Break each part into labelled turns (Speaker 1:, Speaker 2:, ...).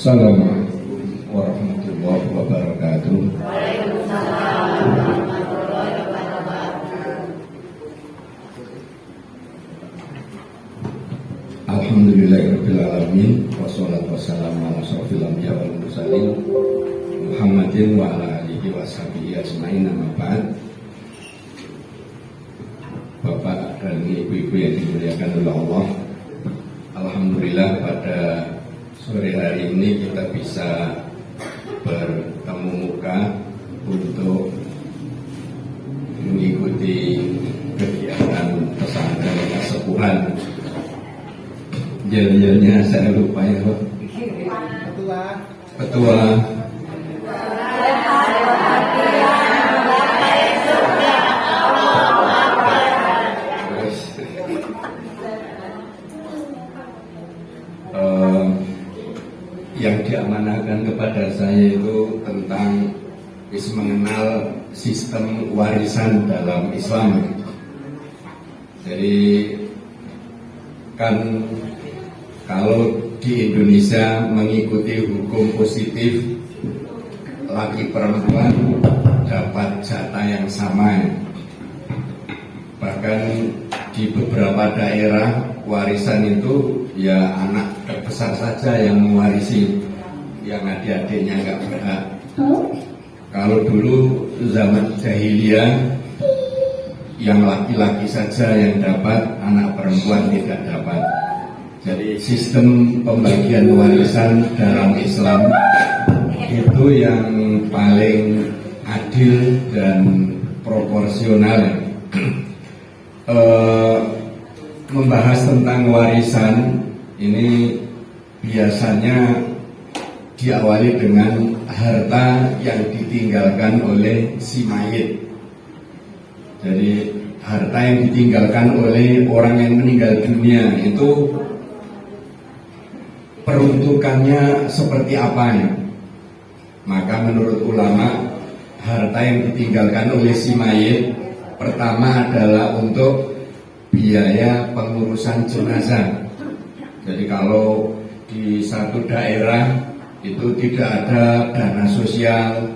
Speaker 1: Assalamualaikum warahmatullahi wabarakatuh.
Speaker 2: Waalaikumsalam warahmatullahi wabarakatuh.
Speaker 1: Alhamdulillahirabbil alamin wassalatu wassalamu ala asyrofil anbiya wal mursalin Muhammadin wa ala alihi washabihi ajmain, amma ba'd. Bapak dan ibu-ibu yang dimuliakan oleh Allah, alhamdulillah pada sore hari ini kita bisa bertemu muka untuk mengikuti kegiatan pesantren kesepuhan. Jadinya saya lupa ya Pak. Ketua. Yang diamanahkan kepada saya itu tentang mengenal sistem warisan dalam Islam. Jadi kan kalau di Indonesia mengikuti hukum positif, laki perempuan dapat jatah yang sama. Bahkan di beberapa daerah warisan itu ya anak terbesar saja yang mewarisi, yang adik-adiknya nggak berhak. Kalau dulu zaman jahiliyah yang laki-laki saja yang dapat, anak perempuan tidak dapat. Jadi sistem pembagian warisan dalam Islam itu yang paling adil dan proporsional. Membahas tentang warisan ini biasanya diawali dengan harta yang ditinggalkan oleh si mayit. Jadi harta yang ditinggalkan oleh orang yang meninggal dunia itu peruntukannya seperti apa ya? Maka menurut ulama, harta yang ditinggalkan oleh si mayit pertama adalah untuk biaya pengurusan jenazah. Jadi kalau di satu daerah itu tidak ada dana sosial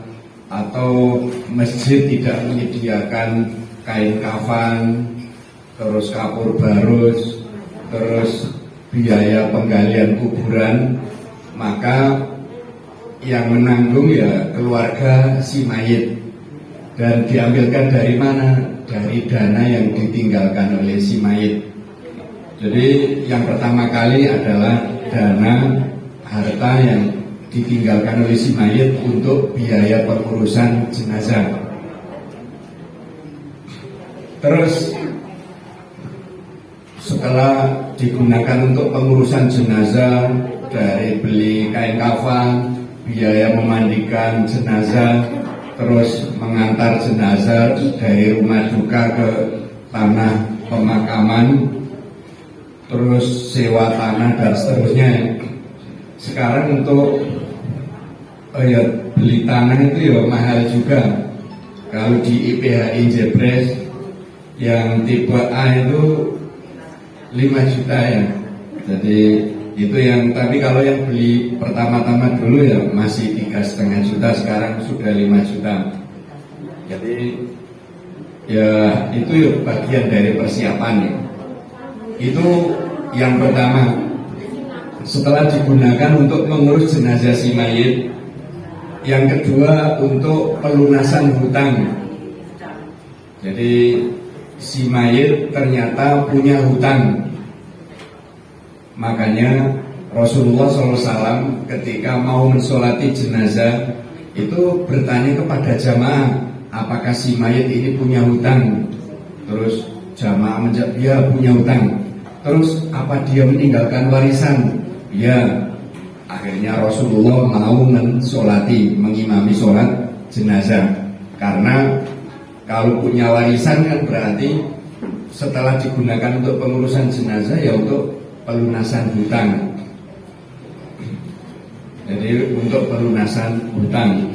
Speaker 1: atau masjid tidak menyediakan kain kafan, terus kapur barus, terus biaya penggalian kuburan, maka yang menanggung ya keluarga si mayit. Dan diambilkan dari mana? Dari dana yang ditinggalkan oleh si mayit. Jadi yang pertama kali adalah dana harta yang ditinggalkan oleh si mayit untuk biaya pengurusan jenazah. Terus setelah digunakan untuk pengurusan jenazah, dari beli kain kafan, biaya memandikan jenazah, terus mengantar jenazah dari rumah duka ke tanah pemakaman, terus sewa tanah dan seterusnya. Sekarang untuk beli tanah itu ya mahal juga. Kalau di IPHI Jebres yang tipe A itu 5 juta ya. Jadi itu yang, tapi kalau yang beli pertama-tama dulu ya masih 3,5 juta, sekarang sudah 5 juta. Jadi ya itu ya bagian dari persiapan ya. Itu yang pertama. Setelah digunakan untuk mengurus jenazah si mayit. Yang kedua untuk pelunasan hutang. Jadi si mayit ternyata punya hutang. Makanya Rasulullah SAW ketika mau mensolati jenazah itu bertanya kepada jamaah, apakah si mayit ini punya hutang? Terus jamaah menjawab, ya punya hutang. Terus apa dia meninggalkan warisan? Ya. Akhirnya Rasulullah mau mensolati, mengimami sholat jenazah. Karena kalau punya warisan kan berarti setelah digunakan untuk pengurusan jenazah ya untuk pelunasan hutang. Jadi untuk pelunasan hutang.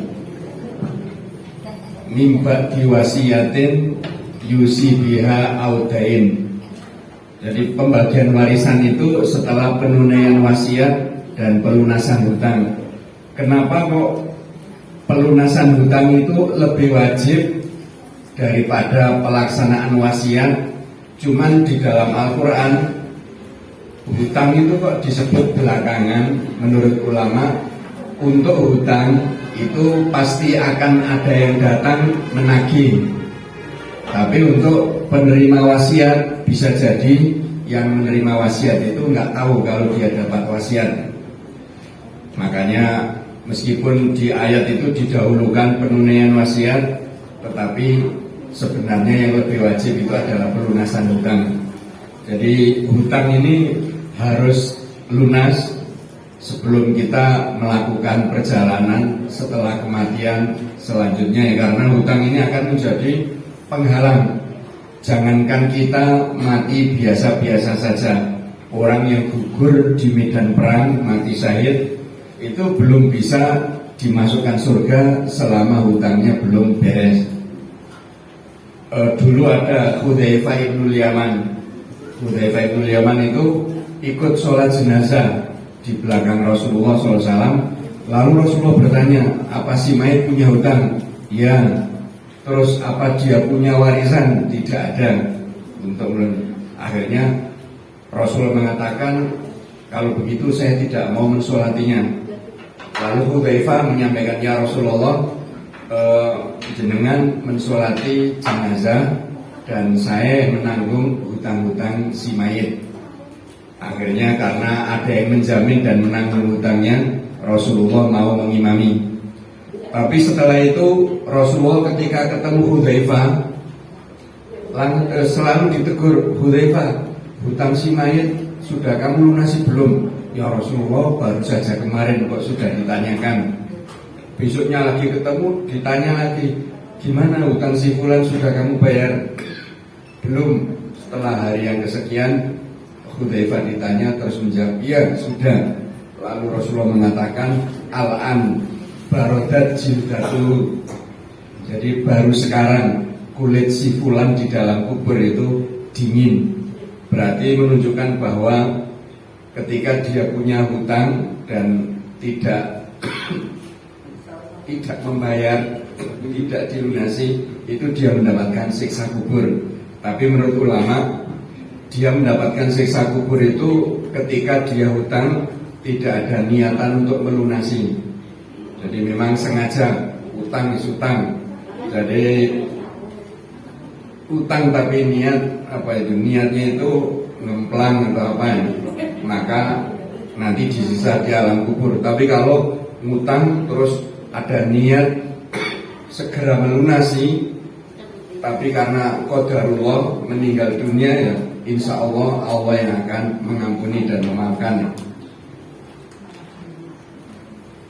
Speaker 1: Mimba diwasiatin yusi biha audain. Jadi pembagian warisan itu setelah penunaian wasiat dan pelunasan hutang. Kenapa kok pelunasan hutang itu lebih wajib daripada pelaksanaan wasiat? Cuman di dalam Al-Quran hutang itu kok disebut belakangan. Menurut ulama, untuk hutang itu pasti akan ada yang datang menagih. Tapi untuk penerima wasiat bisa jadi yang menerima wasiat itu nggak tahu kalau dia dapat wasiat. Makanya meskipun di ayat itu didahulukan penunaian wasiat, tetapi sebenarnya yang lebih wajib itu adalah pelunasan hutang. Jadi hutang ini harus lunas sebelum kita melakukan perjalanan setelah kematian selanjutnya, ya, karena hutang ini akan menjadi penghalang. Jangankan kita mati biasa-biasa saja, orang yang gugur di medan perang, mati syahid, itu belum bisa dimasukkan surga selama hutangnya belum beres. Dulu ada Hudzaifah ibnul Yaman. Hudzaifah ibnul Yaman itu ikut sholat jenazah di belakang Rasulullah SAW. Lalu Rasulullah bertanya, apa si mayit punya hutang? Ya. Terus apa dia punya warisan? Tidak ada. Akhirnya Rasul mengatakan, kalau begitu saya tidak mau mensolatinya. Lalu Hudzaifah menyampaikan, ya Rasulullah, jenengan mensolati jenazah dan saya menanggung hutang-hutang si mayit. Akhirnya karena ada yang menjamin dan menanggung hutangnya, Rasulullah mau mengimami. Tapi setelah itu Rasulullah ketika ketemu Hudzaifah selalu ditegur, Hudzaifah, hutang si mayit sudah kamu lunasi belum? Ya Rasulullah, baru saja kemarin kok sudah ditanyakan. Besoknya lagi ketemu, ditanya lagi, gimana hutang si fulan sudah kamu bayar? Belum. Setelah hari yang kesekian, Hudzaifah ditanya terus menjawab, iya sudah. Lalu Rasulullah mengatakan, al-an barodat jildatu. Jadi baru sekarang kulit si fulan di dalam kubur itu dingin. Berarti menunjukkan bahwa ketika dia punya hutang dan tidak membayar, tidak dilunasi, itu dia mendapatkan siksa kubur. Tapi menurut ulama, dia mendapatkan siksa kubur itu ketika dia hutang tidak ada niatan untuk melunasi. Jadi memang sengaja utang isutang. Jadi utang tapi niatnya itu ngemplang atau apa ya, maka nanti disisa di alam kubur. Tapi kalau ngutang terus ada niat segera melunasi, tapi karena qadarullah meninggal dunia, ya insya Allah Allah yang akan mengampuni dan memaafkan.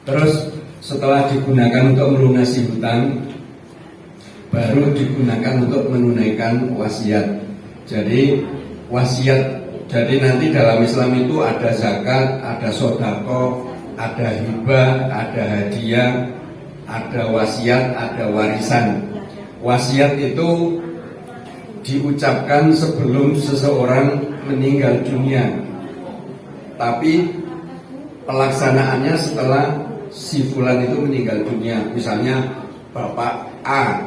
Speaker 1: Terus setelah digunakan untuk melunasi hutang, baru digunakan untuk menunaikan wasiat. Jadi wasiat, jadi nanti dalam Islam itu ada zakat, ada sodako, ada hibah, ada hadiah, ada wasiat, ada warisan. Wasiat itu diucapkan sebelum seseorang meninggal dunia, tapi pelaksanaannya setelah si fulan itu meninggal dunia. Misalnya Bapak A,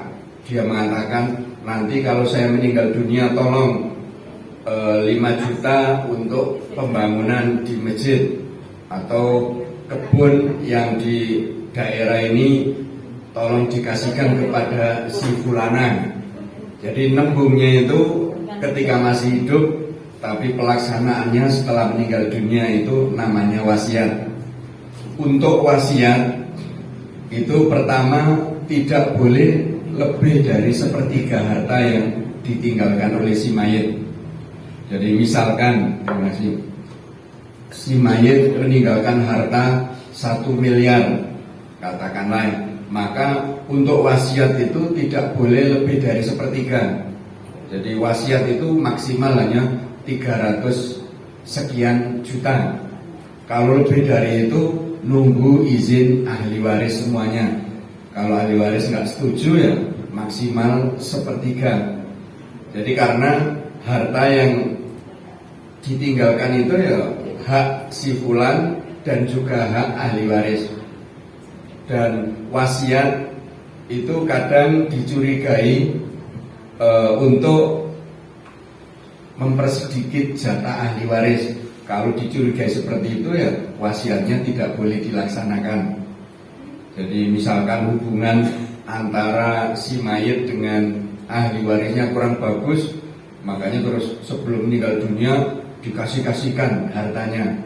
Speaker 1: dia mengatakan, nanti kalau saya meninggal dunia tolong 5 juta untuk pembangunan di masjid, atau kebun yang di daerah ini tolong dikasihkan kepada si fulana. Jadi nembungnya itu ketika masih hidup, tapi pelaksanaannya setelah meninggal dunia, itu namanya wasiat. Untuk wasiat itu pertama tidak boleh lebih dari sepertiga harta yang ditinggalkan oleh si mayit. Jadi misalkan si mayit meninggalkan harta 1 miliar katakanlah, maka untuk wasiat itu tidak boleh lebih dari sepertiga. Jadi wasiat itu maksimal hanya 300 sekian juta. Kalau lebih dari itu nunggu izin ahli waris semuanya. Kalau ahli waris nggak setuju, ya maksimal sepertiga. Jadi karena harta yang ditinggalkan itu ya hak si fulan dan juga hak ahli waris. Dan wasiat itu kadang dicurigai untuk mempersedikit jatah ahli waris. Kalau dicurigai seperti itu ya wasiatnya tidak boleh dilaksanakan. Jadi misalkan hubungan antara si mayit dengan ahli warisnya kurang bagus, makanya terus sebelum meninggal dunia dikasihkan hartanya.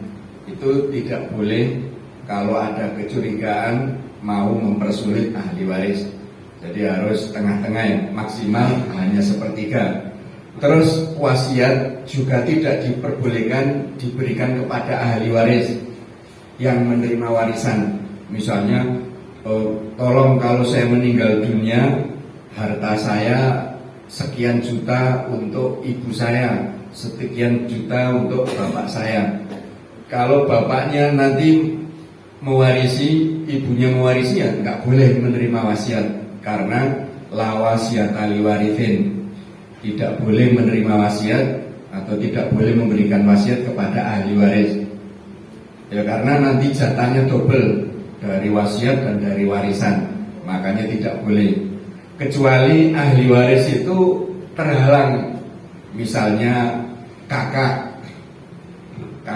Speaker 1: Itu tidak boleh kalau ada kecurigaan mau mempersulit ahli waris. Jadi harus tengah-tengah ya, maksimal hanya sepertiga. Terus wasiat juga tidak diperbolehkan diberikan kepada ahli waris yang menerima warisan. Misalnya, tolong kalau saya meninggal dunia, harta saya sekian juta untuk ibu saya, sekian juta untuk bapak saya. Kalau bapaknya nanti mewarisi, ibunya mewarisi, ya nggak boleh menerima wasiat, karena la wasiata li warithin. Tidak boleh menerima wasiat atau tidak boleh memberikan wasiat kepada ahli waris. Ya karena nanti jatahnya double dari wasiat dan dari warisan, makanya tidak boleh. Kecuali ahli waris itu terhalang, misalnya kakak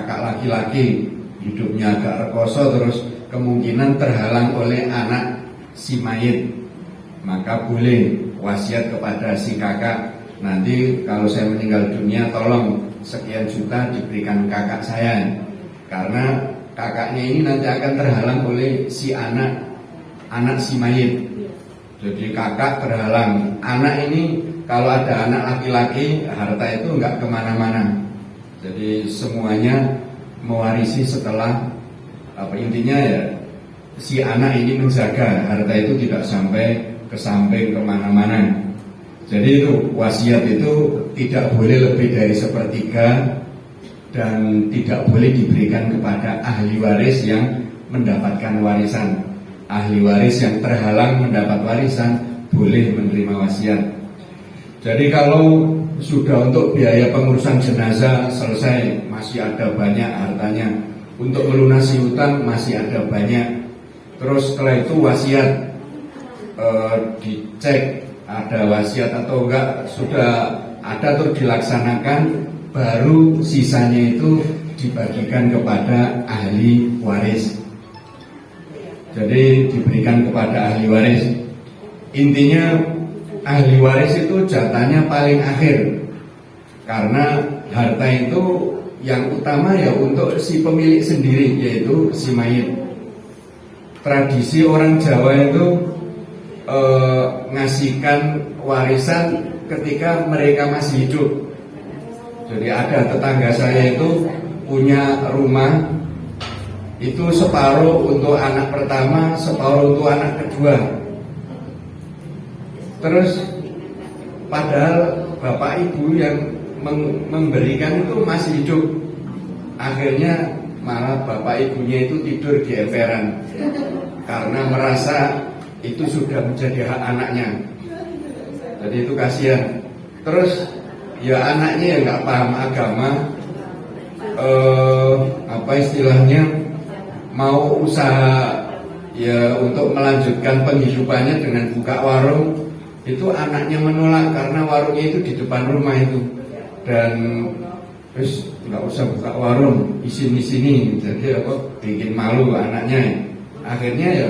Speaker 1: laki-laki hidupnya agak rekoso, terus kemungkinan terhalang oleh anak si mayit, maka boleh wasiat kepada si kakak. Nanti kalau saya meninggal dunia, tolong sekian juta diberikan kakak saya, karena kakaknya ini nanti akan terhalang oleh si anak si mayit. Jadi kakak terhalang, anak ini kalau ada anak laki-laki, harta itu nggak kemana-mana. Jadi semuanya mewarisi setelah intinya ya si anak ini menjaga harta itu tidak sampai ke samping kemana-mana. Jadi itu wasiat itu tidak boleh lebih dari sepertiga dan tidak boleh diberikan kepada ahli waris yang mendapatkan warisan. Ahli waris yang terhalang mendapat warisan boleh menerima wasiat. Jadi kalau sudah untuk biaya pengurusan jenazah selesai, masih ada banyak hartanya, untuk melunasi hutang masih ada banyak, terus setelah itu wasiat dicek ada wasiat atau enggak, sudah ada terus dilaksanakan, baru sisanya itu dibagikan kepada ahli waris. Jadi diberikan kepada ahli waris. Intinya ahli waris itu jatahnya paling akhir, karena harta itu yang utama ya untuk si pemilik sendiri, yaitu si mayit. Tradisi orang Jawa itu ngasihkan warisan ketika mereka masih hidup. Jadi ada tetangga saya itu punya rumah, itu separuh untuk anak pertama, separuh untuk anak kedua. Terus padahal bapak ibu yang memberikan itu masih hidup. Akhirnya malah bapak ibunya itu tidur di emperan karena merasa itu sudah menjadi hak anaknya. Jadi itu kasihan. Terus ya anaknya yang nggak paham agama, mau usaha ya untuk melanjutkan penghidupannya dengan buka warung, itu anaknya menolak karena warungnya itu di depan rumah itu, dan terus nggak usah buka warung, isin-isini, jadi bikin malu anaknya. Akhirnya ya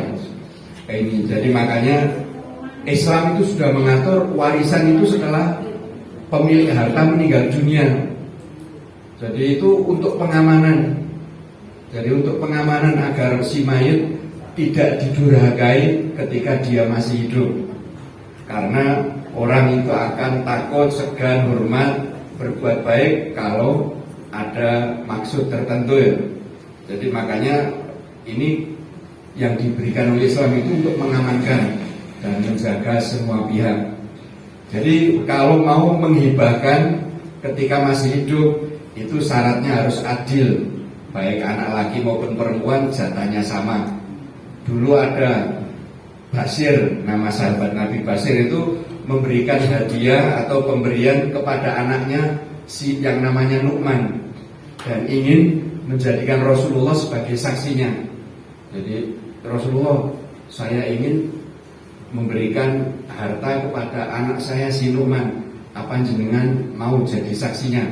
Speaker 1: ini, jadi makanya Islam itu sudah mengatur warisan itu setelah pemilik harta meninggal dunia. Jadi itu untuk pengamanan. Jadi untuk pengamanan agar si mayit tidak didurhakai ketika dia masih hidup. Karena orang itu akan takut, segan, hormat, berbuat baik kalau ada maksud tertentu ya. Jadi makanya ini yang diberikan oleh Islam itu untuk mengamankan dan menjaga semua pihak. Jadi kalau mau menghibahkan ketika masih hidup, itu syaratnya harus adil, baik anak laki maupun perempuan jatahnya sama. Dulu ada Basir, nama sahabat Nabi Basir itu memberikan hadiah atau pemberian kepada anaknya yang namanya Nu'man, dan ingin menjadikan Rasulullah sebagai saksinya. Jadi Rasulullah, saya ingin memberikan harta kepada anak saya si Nu'man, apa jenengan mau jadi saksinya?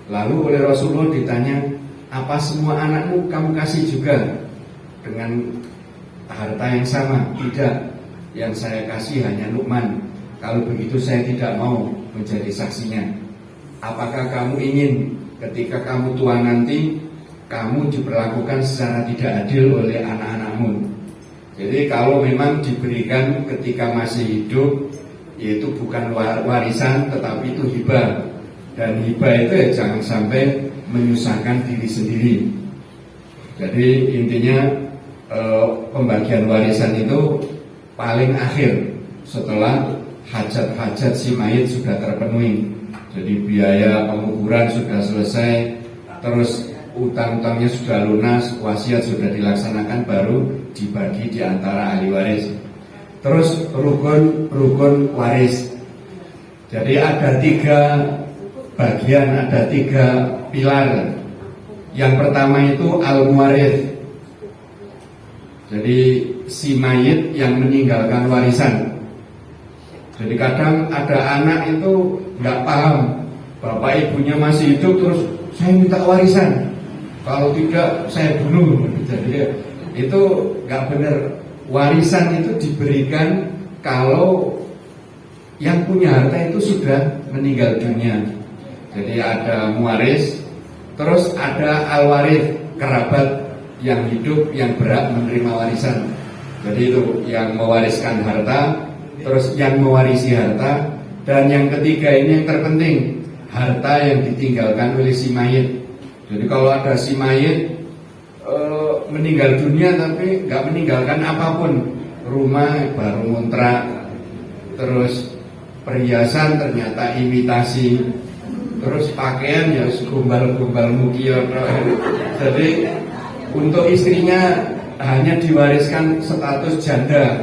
Speaker 1: Lalu oleh Rasulullah ditanya, apa semua anakmu kamu kasih juga dengan harta yang sama? Tidak, yang saya kasih hanya Nu'man. Kalau begitu saya tidak mau menjadi saksinya. Apakah kamu ingin ketika kamu tua nanti kamu diperlakukan secara tidak adil oleh anak-anakmu? Jadi kalau memang diberikan ketika masih hidup, yaitu bukan warisan tetapi itu hibah. Dan hibah itu ya jangan sampai menyusahkan diri sendiri. Jadi intinya pembagian warisan itu paling akhir setelah hajat-hajat si mayit sudah terpenuhi. Jadi biaya penguburan sudah selesai, terus utang-utangnya sudah lunas, wasiat sudah dilaksanakan, baru dibagi di antara ahli waris. Terus rukun waris. Jadi ada 3 bagian, ada 3 pilar. Yang pertama itu al-muwarith. Jadi si mayit yang meninggalkan warisan. Jadi kadang ada anak itu nggak paham, bapak ibunya masih hidup terus saya minta warisan, kalau tidak saya bunuh. Jadi itu nggak benar. Warisan itu diberikan kalau yang punya harta itu sudah meninggal dunia. Jadi ada muwaris, terus ada alwaris, kerabat yang hidup yang berhak menerima warisan. Jadi itu yang mewariskan harta, terus yang mewarisi harta, dan yang ketiga ini yang terpenting, harta yang ditinggalkan oleh si mayit. Jadi kalau ada si mayit meninggal dunia tapi nggak meninggalkan apapun, rumah baru ngontrak, terus perhiasan ternyata imitasi, terus pakaian ya gombal-gombal mukior. Jadi untuk istrinya hanya diwariskan status janda.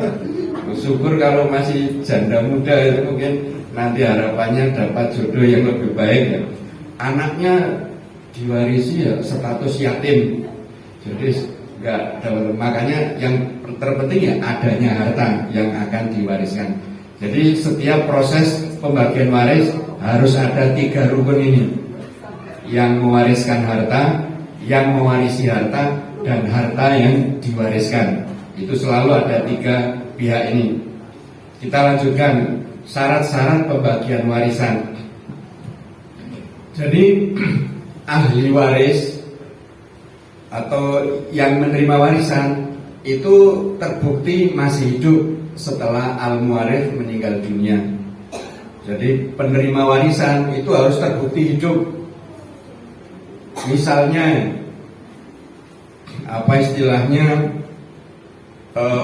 Speaker 1: Syukur kalau masih janda muda itu mungkin nanti harapannya dapat jodoh yang lebih baik ya. Anaknya diwarisi ya status yatim. Jadi enggak, makanya yang terpenting ya adanya harta yang akan diwariskan. Jadi setiap proses pembagian waris harus ada 3 rukun ini. Yang mewariskan harta, yang mewarisi harta, dan harta yang diwariskan. Itu selalu ada 3 pihak ini. Kita lanjutkan syarat-syarat pembagian warisan. Jadi ahli waris atau yang menerima warisan itu terbukti masih hidup setelah al-muwarith meninggal dunia. Jadi penerima warisan itu harus terbukti hidup. Misalnya apa istilahnya,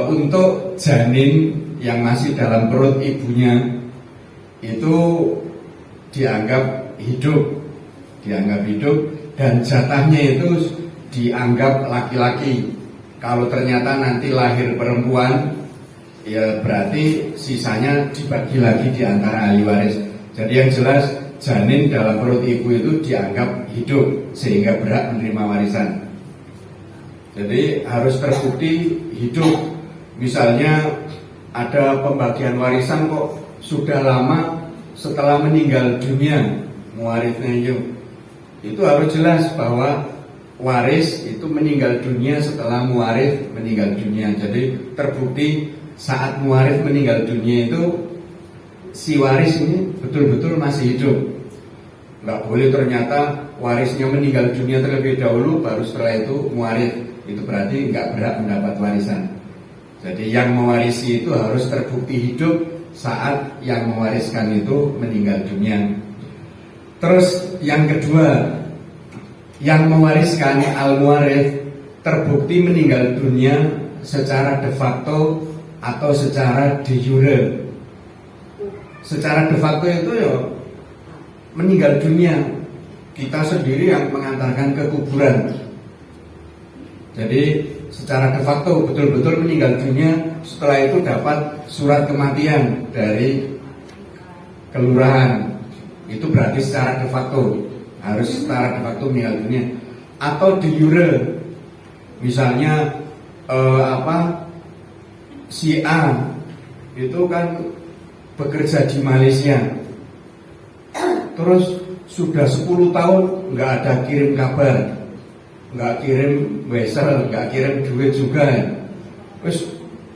Speaker 1: untuk janin yang masih dalam perut ibunya itu dianggap hidup, dan jatahnya itu dianggap laki-laki. Kalau ternyata nanti lahir perempuan, ya berarti sisanya dibagi lagi di antara ahli waris. Jadi yang jelas janin dalam perut ibu itu dianggap hidup sehingga berhak menerima warisan. Jadi harus terbukti hidup. Misalnya ada pembagian warisan kok sudah lama setelah meninggal dunia muwarisnya itu harus jelas bahwa waris itu meninggal dunia setelah muwaris meninggal dunia. Jadi terbukti saat muwaris meninggal dunia itu si waris ini betul-betul masih hidup. Nggak boleh ternyata warisnya meninggal dunia terlebih dahulu baru setelah itu muwaris. Itu berarti nggak berhak mendapat warisan. Jadi yang mewarisi itu harus terbukti hidup saat yang mewariskan itu meninggal dunia. Terus yang kedua, yang mewariskan al-muwarith terbukti meninggal dunia secara de facto atau secara de jure. Secara de facto itu ya meninggal dunia, kita sendiri yang mengantarkan ke kuburan. Jadi secara de facto betul-betul meninggal dunia, setelah itu dapat surat kematian dari kelurahan. Itu berarti secara de facto, harus secara de facto meninggal dunia. atau de jure. Misalnya si A itu kan bekerja di Malaysia, terus sudah 10 tahun nggak ada kirim kabar, nggak kirim wesel, nggak kirim duit juga.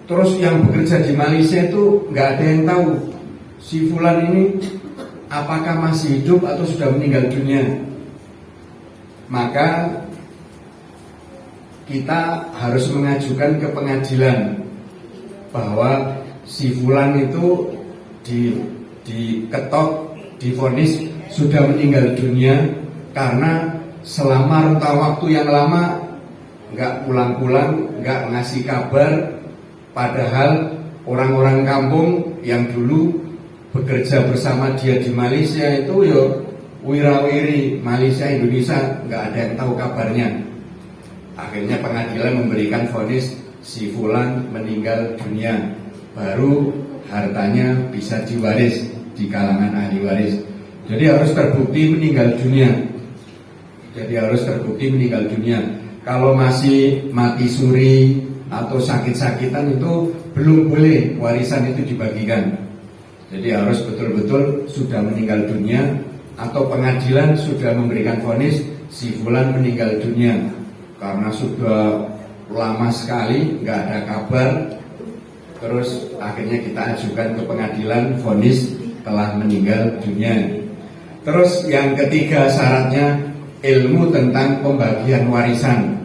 Speaker 1: Terus yang bekerja di Malaysia itu nggak ada yang tahu si Fulan ini apakah masih hidup atau sudah meninggal dunia. Maka kita harus mengajukan ke pengadilan bahwa si Fulan itu diketok, divonis sudah meninggal dunia karena selama rentang waktu yang lama nggak pulang-pulang, nggak ngasih kabar, padahal orang-orang kampung yang dulu bekerja bersama dia di Malaysia itu wirawiri Malaysia Indonesia nggak ada yang tahu kabarnya. Akhirnya pengadilan memberikan vonis si Fulan meninggal dunia, baru hartanya bisa diwaris di kalangan ahli waris. Jadi harus terbukti meninggal dunia. Kalau masih mati suri atau sakit-sakitan itu belum boleh warisan itu dibagikan. Jadi harus betul-betul sudah meninggal dunia atau pengadilan sudah memberikan vonis si Fulan meninggal dunia karena sudah lama sekali nggak ada kabar. Terus akhirnya kita ajukan ke pengadilan vonis telah meninggal dunia. Terus yang ketiga syaratnya ilmu tentang pembagian warisan.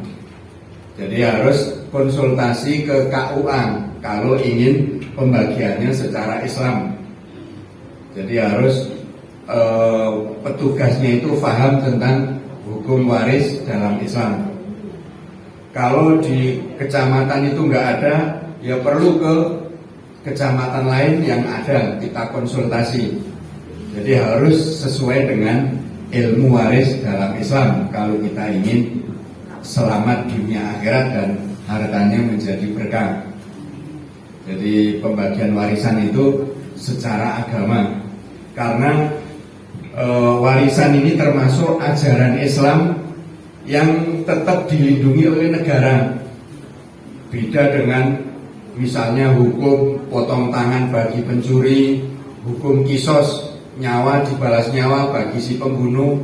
Speaker 1: Jadi harus konsultasi ke KUA kalau ingin pembagiannya secara Islam. Jadi harus petugasnya itu paham tentang hukum waris dalam Islam. Kalau di kecamatan itu nggak ada, ya perlu ke kecamatan lain yang ada, kita konsultasi. Jadi harus sesuai dengan ilmu waris dalam Islam kalau kita ingin selamat dunia akhirat dan hartanya menjadi berkah. Jadi pembagian warisan itu secara agama, karena warisan ini termasuk ajaran Islam yang tetap dilindungi oleh negara. Beda dengan misalnya hukum potong tangan bagi pencuri, hukum kisos, nyawa dibalas nyawa bagi si pembunuh,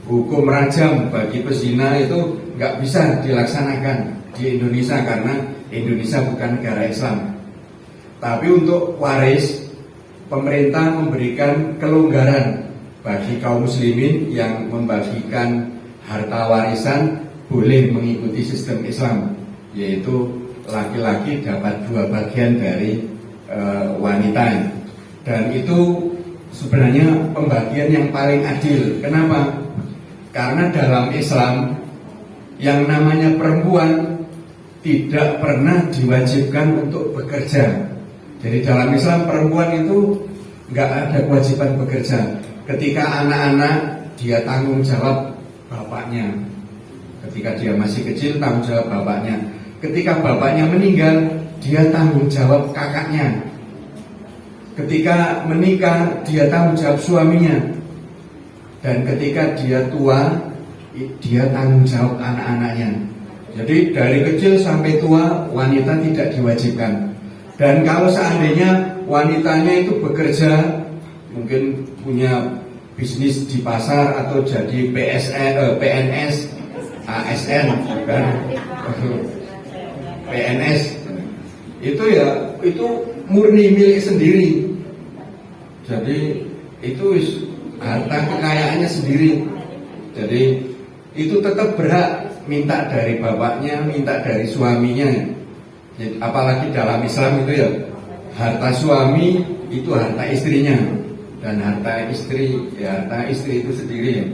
Speaker 1: hukum rajam bagi pezina itu nggak bisa dilaksanakan di Indonesia karena Indonesia bukan negara Islam. Tapi untuk waris, pemerintah memberikan kelonggaran bagi kaum muslimin yang membagikan harta warisan boleh mengikuti sistem Islam, yaitu laki-laki dapat 2 bagian dari wanita. Dan itu sebenarnya pembagian yang paling adil. Kenapa? Karena dalam Islam yang namanya perempuan tidak pernah diwajibkan untuk bekerja. Jadi dalam Islam perempuan itu nggak ada kewajiban bekerja. Ketika anak-anak dia tanggung jawab bapaknya. Ketika dia masih kecil tanggung jawab bapaknya. Ketika bapaknya meninggal dia tanggung jawab kakaknya. Ketika menikah dia tanggung jawab suaminya. Dan ketika dia tua dia tanggung jawab anak-anaknya. Jadi dari kecil sampai tua wanita tidak diwajibkan. Dan kalau seandainya wanitanya itu bekerja, mungkin punya bisnis di pasar atau jadi PNS, ASN, kan? PNS, itu murni milik sendiri. Jadi itu harta kekayaannya sendiri. Jadi itu tetap berhak minta dari bapaknya, minta dari suaminya. Jadi, apalagi dalam Islam itu ya harta suami itu harta istrinya, dan harta istri ya harta istri itu sendiri ya.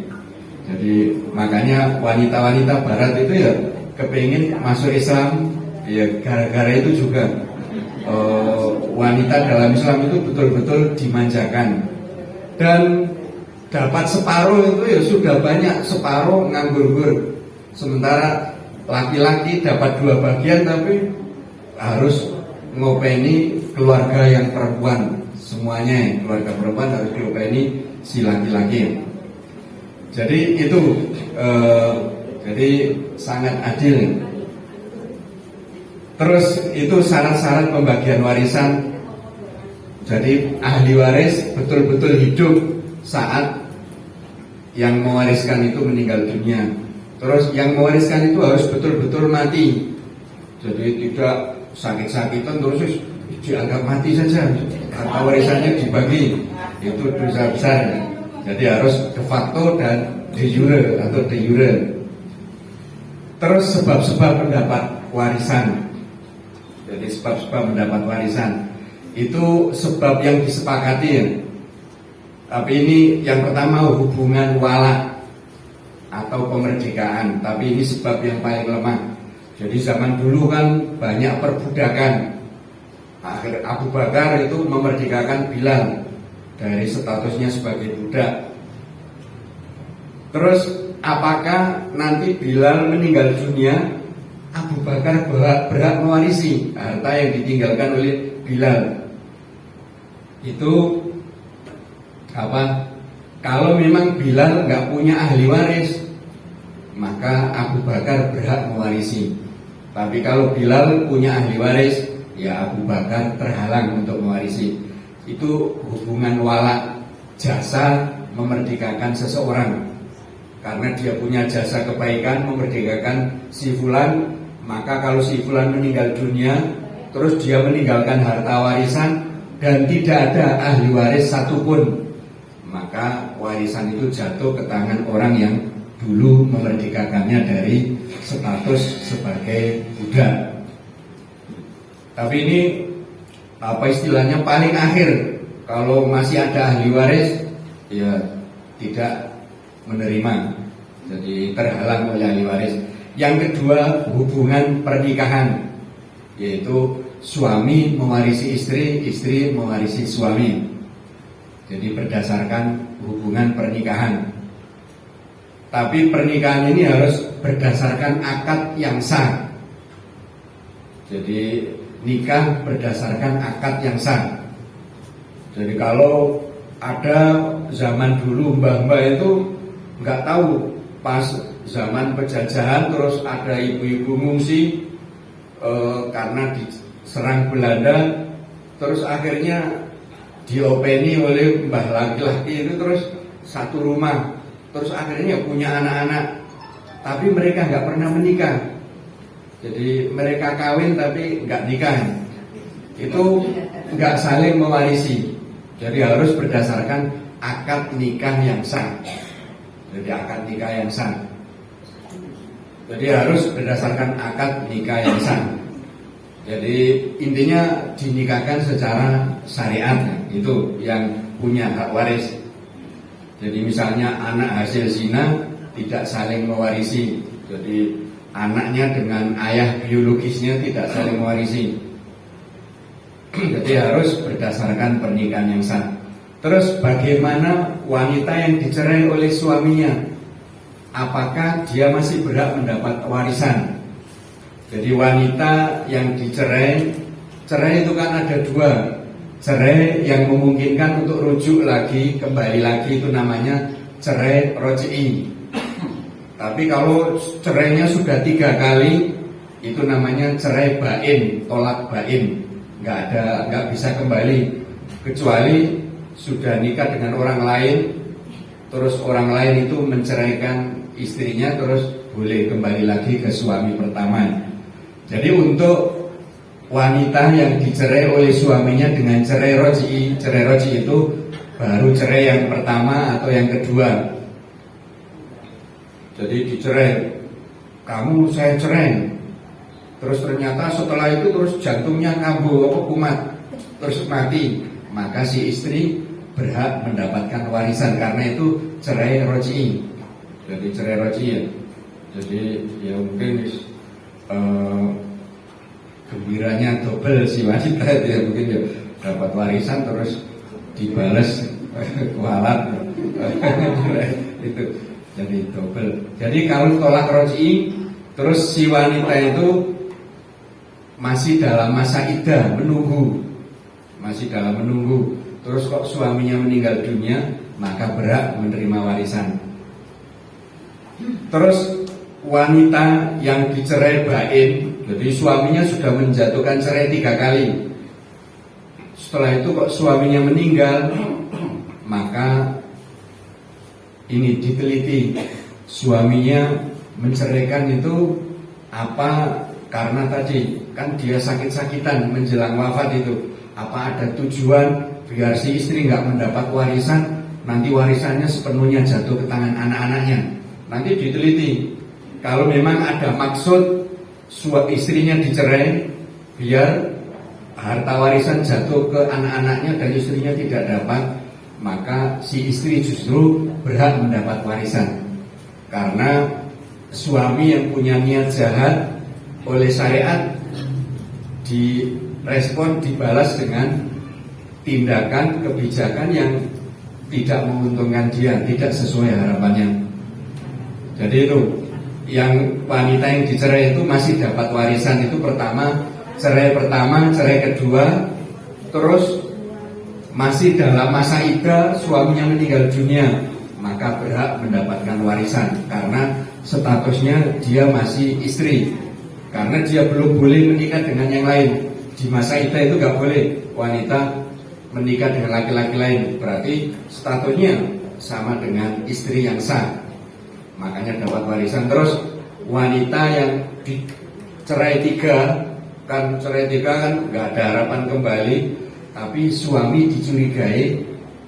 Speaker 1: Jadi makanya wanita-wanita Barat itu ya kepingin masuk Islam ya gara-gara itu juga. Wanita dalam Islam itu betul-betul dimanjakan, dan dapat separuh itu ya sudah banyak, separuh nganggur-nggur. Sementara laki-laki dapat 2 bagian tapi harus ngopeni keluarga yang perempuan semuanya. Keluarga perempuan harus diopeni si laki-laki. Jadi itu Jadi sangat adil. Terus itu syarat-syarat pembagian warisan. Jadi ahli waris betul-betul hidup saat yang mewariskan itu meninggal dunia. Terus yang mewariskan itu harus betul-betul mati. Jadi tidak sakit-sakitan terus dianggap mati saja, atau warisannya dibagi, itu dosa besar. Jadi harus de facto dan de jure atau de jure. Terus sebab-sebab mendapat warisan. Jadi sebab-sebab mendapat warisan itu sebab yang disepakati ya. Tapi ini yang pertama hubungan wala atau kemerdekaan. Tapi ini sebab yang paling lemah. Jadi zaman dulu kan banyak perbudakan. Akhir Abu Bakar itu memerdekakan Bilal dari statusnya sebagai budak. Terus apakah nanti Bilal meninggal dunia, Abu Bakar berhak mewarisi harta yang ditinggalkan oleh Bilal? Itu apa? Kalau memang Bilal nggak punya ahli waris, maka Abu Bakar berhak mewarisi. Tapi kalau Bilal punya ahli waris, ya Abu Bakar terhalang untuk mewarisi. Itu hubungan wala, jasa memerdekakan seseorang. Karena dia punya jasa kebaikan memerdekakan si fulan, maka kalau si fulan meninggal dunia, terus dia meninggalkan harta warisan dan tidak ada ahli waris satupun, maka warisan itu jatuh ke tangan orang yang dulu memerdekakannya dari status sebagai budak. Tapi ini apa istilahnya paling akhir, kalau masih ada ahli waris ya tidak menerima, jadi terhalang oleh ahli waris. Yang kedua hubungan pernikahan, yaitu suami mewarisi istri, istri mewarisi suami. Jadi berdasarkan hubungan pernikahan. Tapi pernikahan ini harus berdasarkan akad yang sah. Jadi nikah berdasarkan akad yang sah. Jadi kalau ada zaman dulu mbah-mbah itu nggak tahu, pas zaman penjajahan terus ada ibu-ibu ngungsi karena diserang Belanda, terus akhirnya diopeni oleh mbah laki-laki itu terus satu rumah, terus akhirnya punya anak-anak, tapi mereka nggak pernah menikah. Jadi mereka kawin tapi nggak nikah, itu nggak saling mewarisi. Jadi harus berdasarkan akad nikah yang sah. Jadi akad nikah yang sah. Jadi harus berdasarkan akad nikah yang sah. Jadi intinya dinikahkan secara syariat, itu yang punya hak waris. Jadi misalnya anak hasil zina tidak saling mewarisi. Jadi anaknya dengan ayah biologisnya tidak saling mewarisi. Jadi harus berdasarkan pernikahan yang sah. Terus bagaimana wanita yang dicerai oleh suaminya? Apakah dia masih berhak mendapat warisan? Jadi wanita yang dicerai, cerai itu kan ada dua. Cerai yang memungkinkan untuk rujuk lagi, kembali lagi, itu namanya cerai roj'i. Tapi kalau cerainya sudah 3 kali, itu namanya cerai bain, tolak bain. Nggak bisa kembali, kecuali sudah nikah dengan orang lain, terus orang lain itu menceraikan istrinya, terus boleh kembali lagi ke suami pertama. Jadi untuk wanita yang dicerai oleh suaminya dengan cerai roj'i itu baru cerai yang pertama atau yang kedua. Jadi dicerai, kamu saya cerai, terus ternyata setelah itu terus jantungnya kambuh kumat, terus mati, maka si istri berhak mendapatkan warisan karena itu cerai roj'i. Jadi cerai roj'i ya. Jadi ya mungkin gembiranya double si wanita itu ya, mungkin ya dapat warisan terus dibalas kualat itu jadi double. Jadi kalau tolak roj'i terus si wanita itu masih dalam masa iddah, masih dalam menunggu, terus kok suaminya meninggal dunia, maka berhak menerima warisan. Terus wanita yang dicerai bain, jadi suaminya sudah menjatuhkan cerai 3 kali. Setelah itu kok suaminya meninggal, maka ini diteliti, suaminya menceraikan itu apa karena tadi kan dia sakit-sakitan menjelang wafat itu, apa ada tujuan biar si istri nggak mendapat warisan, nanti warisannya sepenuhnya jatuh ke tangan anak-anaknya. Nanti diteliti, kalau memang ada maksud istrinya dicerai biar harta warisan jatuh ke anak-anaknya dan istrinya tidak dapat, maka si istri justru berhak mendapat warisan. Karena suami yang punya niat jahat oleh syariat direspon, dibalas dengan tindakan kebijakan yang tidak menguntungkan dia, tidak sesuai harapannya. Jadi itu yang wanita yang dicerai itu masih dapat warisan itu pertama, cerai kedua, terus masih dalam masa iddah suaminya meninggal dunia, maka berhak mendapatkan warisan karena statusnya dia masih istri, karena dia belum boleh menikah dengan yang lain. Di masa iddah itu gak boleh wanita menikah dengan laki-laki lain, berarti statusnya sama dengan istri yang sah, makanya dapat warisan. Terus wanita yang cerai 3 kan nggak ada harapan kembali, tapi suami dicurigai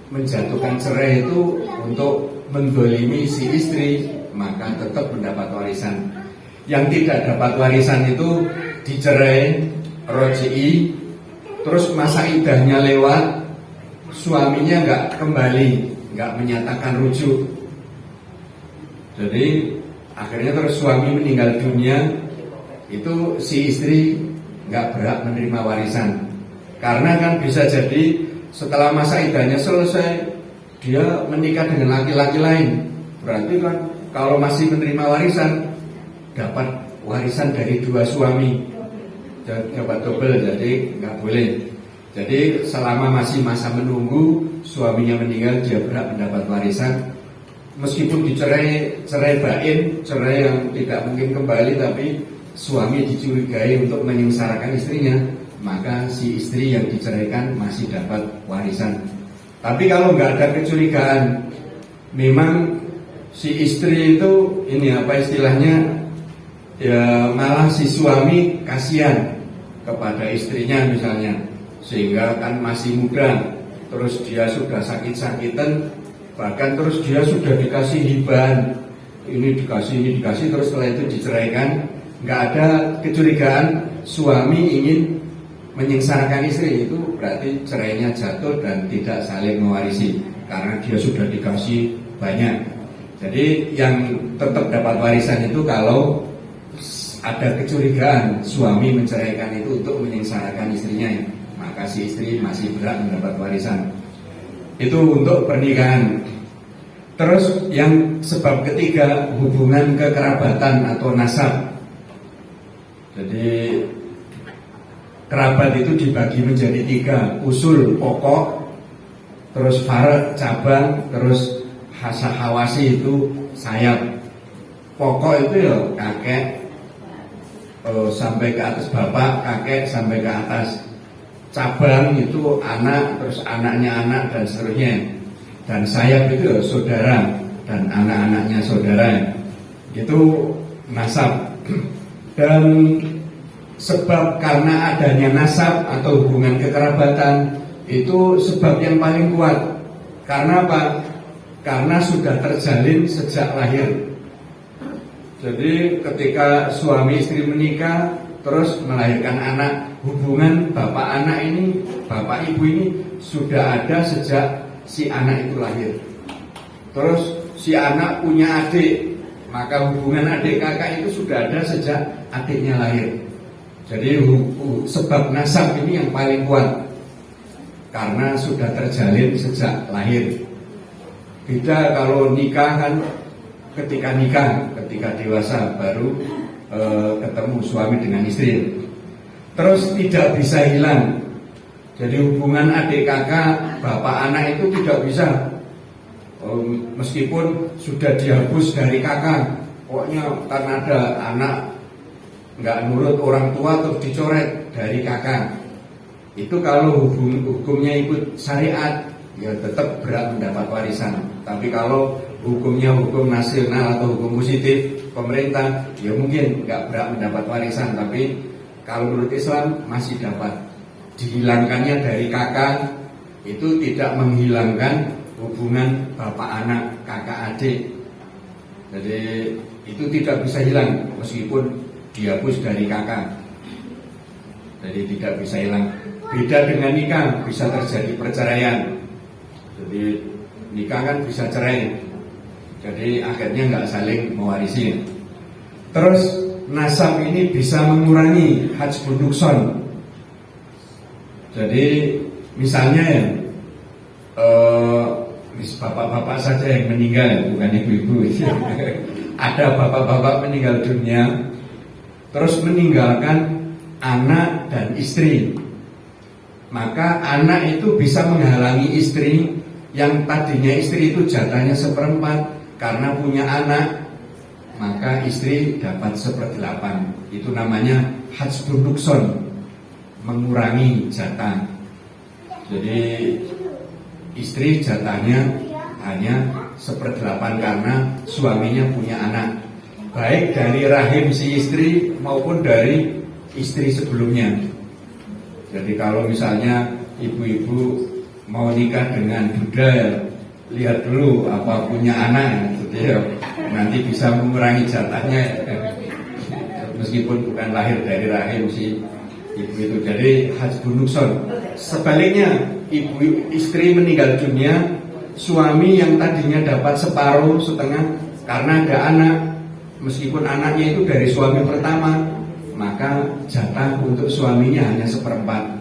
Speaker 1: menjatuhkan cerai itu untuk mendolimi si istri, maka tetap mendapat warisan. Yang tidak dapat warisan itu dicerai, roji'i, terus masa iddahnya lewat, suaminya nggak kembali, nggak menyatakan rujuk. Jadi akhirnya terus suami meninggal dunia, itu si istri nggak berhak menerima warisan. Karena kan bisa jadi setelah masa iddahnya selesai dia menikah dengan laki-laki lain, berarti kan kalau masih menerima warisan dapat warisan dari 2 suami, dapat double, jadi nggak boleh. Jadi selama masih masa menunggu suaminya meninggal, dia berhak mendapat warisan. Meskipun cerai bain, cerai yang tidak mungkin kembali, tapi suami dicurigai untuk menyengsarakan istrinya, maka si istri yang diceraikan masih dapat warisan. Tapi kalau nggak ada kecurigaan, memang si istri itu ini apa istilahnya, ya malah si suami kasihan kepada istrinya misalnya, sehingga kan masih muda, terus dia sudah sakit-sakitan, bahkan terus dia sudah dikasih hiban, ini dikasih, terus setelah itu diceraikan. Nggak ada kecurigaan suami ingin menyengsarakan istri, itu berarti cerainya jatuh dan tidak saling mewarisi karena dia sudah dikasih banyak. Jadi yang tetap dapat warisan itu kalau ada kecurigaan suami menceraikan itu untuk menyengsarakan istrinya, maka si istri masih berhak mendapat warisan. Itu untuk pernikahan. Terus yang sebab ketiga, hubungan kekerabatan atau nasab. Jadi kerabat itu dibagi menjadi 3, usul pokok, terus farad cabang, terus hawasi itu sayap. Pokok itu ya kakek sampai ke atas bapak, kakek sampai ke atas. Cabang itu anak, terus anaknya anak dan seterusnya. Dan sayap itu ya saudara dan anak-anaknya saudara. Itu nasab. Dan sebab karena adanya nasab atau hubungan kekerabatan itu sebab yang paling kuat. Karena apa? Karena sudah terjalin sejak lahir. Jadi ketika suami istri menikah terus melahirkan anak, hubungan bapak anak ini, bapak ibu ini sudah ada sejak si anak itu lahir. Terus si anak punya adik, maka hubungan adik kakak itu sudah ada sejak adiknya lahir. Jadi sebab nasab ini yang paling kuat karena sudah terjalin sejak lahir. Beda kalau nikah kan, ketika dewasa baru ketemu suami dengan istri. Terus tidak bisa hilang. Jadi hubungan adik kakak, bapak anak itu tidak bisa. Meskipun sudah dihapus dari kakak, pokoknya karena ada anak nggak nurut orang tua terus dicoret dari kakak. Itu kalau hukumnya ikut syariat, ya tetap berhak mendapat warisan. Tapi kalau hukumnya hukum nasional atau hukum positif pemerintah, ya mungkin nggak berhak mendapat warisan. Tapi kalau menurut Islam masih dapat. Dihilangkannya dari kakak itu tidak menghilangkan hubungan bapak anak, kakak adik. Jadi itu tidak bisa hilang meskipun dihapus dari kakak. Jadi tidak bisa hilang. Beda dengan nikah, bisa terjadi perceraian. Jadi nikah kan bisa cerai. Jadi akhirnya nggak saling mewarisi. Terus nasab ini bisa mengurangi hajbun nukson. Jadi misalnya ya, bapak-bapak saja yang meninggal, bukan ibu-ibu. Ada bapak-bapak meninggal dunia, terus meninggalkan anak dan istri. Maka anak itu bisa menghalangi istri yang tadinya istri itu jatahnya 1/4 karena punya anak, maka istri dapat 1/8. Itu namanya hajbun nukson, mengurangi jatah. Jadi istri jatahnya hanya 1/8 karena suaminya punya anak, baik dari rahim si istri maupun dari istri sebelumnya. Jadi kalau misalnya ibu-ibu mau nikah dengan duda, ya, lihat dulu apa punya anak, gitu ya. Nanti bisa mengurangi jatahnya, meskipun bukan lahir dari rahim si ibu itu. Jadi hajbun nukson. Sebaliknya, istri meninggal dunia, suami yang tadinya dapat separuh, setengah karena ada anak, meskipun anaknya itu dari suami pertama, maka jatah untuk suaminya hanya 1/4.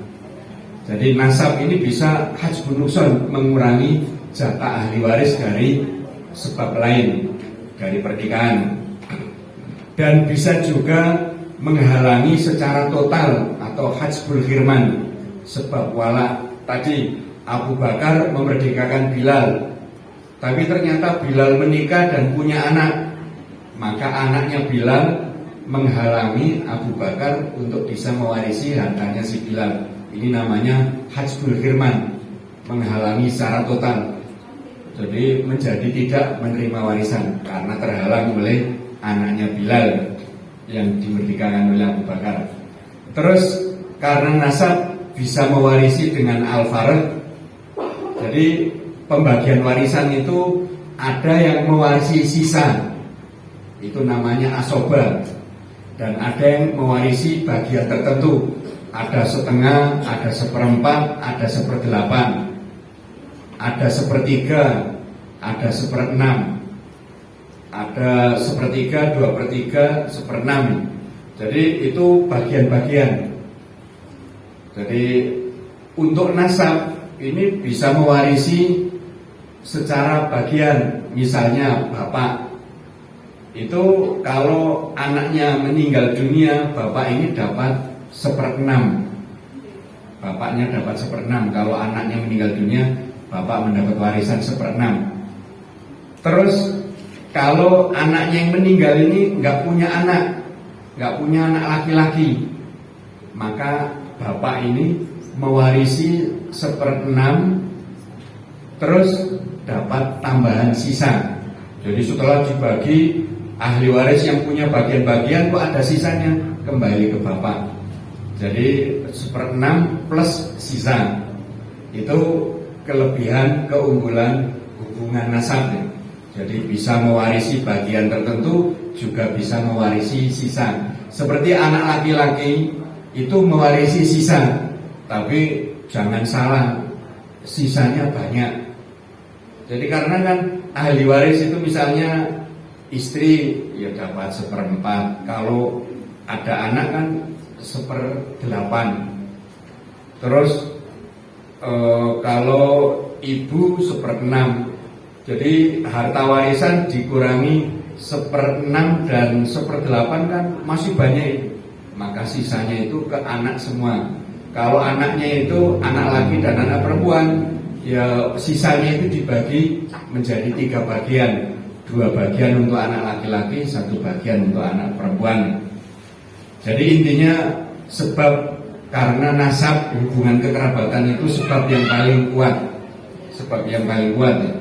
Speaker 1: Jadi nasab ini bisa hajbun nukson, mengurangi jatah ahli waris dari sebab lain, dari pernikahan. Dan bisa juga menghalangi secara total atau hajbul khirman. Sebab wala tadi Abu Bakar memerdekakan Bilal, tapi ternyata Bilal menikah dan punya anak, maka anaknya Bilal menghalangi Abu Bakar untuk bisa mewarisi hartanya si Bilal. Ini namanya hajbul khirman, menghalangi secara total. Jadi menjadi tidak menerima warisan karena terhalang oleh anaknya Bilal yang dimerdekakan oleh Abu Bakar. Terus karena nasab bisa mewarisi dengan al-farad. Jadi pembagian warisan itu ada yang mewarisi sisa, itu namanya asoba. Dan ada yang mewarisi bagian tertentu, ada setengah, ada 1/4, ada 1/8, ada 1/3, ada 1/6, ada 1/3, 2/3, 1/6. Jadi itu bagian-bagian. Jadi untuk nasab ini bisa mewarisi secara bagian. Misalnya bapak itu kalau anaknya meninggal dunia, bapak ini dapat 1/6. Bapaknya dapat 1/6. Kalau anaknya meninggal dunia, bapak mendapat warisan 1/6. Terus kalau anaknya yang meninggal ini nggak punya anak laki-laki, maka bapak ini mewarisi 1/6, terus dapat tambahan sisa. Jadi setelah dibagi, ahli waris yang punya bagian-bagian kok ada sisanya, kembali ke bapak. Jadi 1/6 plus sisa. Itu kelebihan, keunggulan hubungan nasab. Jadi bisa mewarisi bagian tertentu, juga bisa mewarisi sisa. Seperti anak laki-laki itu mewarisi sisa, tapi jangan salah, sisanya banyak. Jadi karena kan ahli waris itu misalnya istri ya dapat 1/4, kalau ada anak kan 1/8. Terus kalau ibu 1/6. Jadi harta warisan dikurangi 1/6 dan 1/8 kan masih banyak itu. Maka sisanya itu ke anak semua. Kalau anaknya itu anak laki dan anak perempuan, ya sisanya itu dibagi menjadi 3 bagian. 2 bagian untuk anak laki-laki, 1 bagian untuk anak perempuan. Jadi intinya sebab karena nasab, hubungan kekerabatan itu sebab yang paling kuat, ya.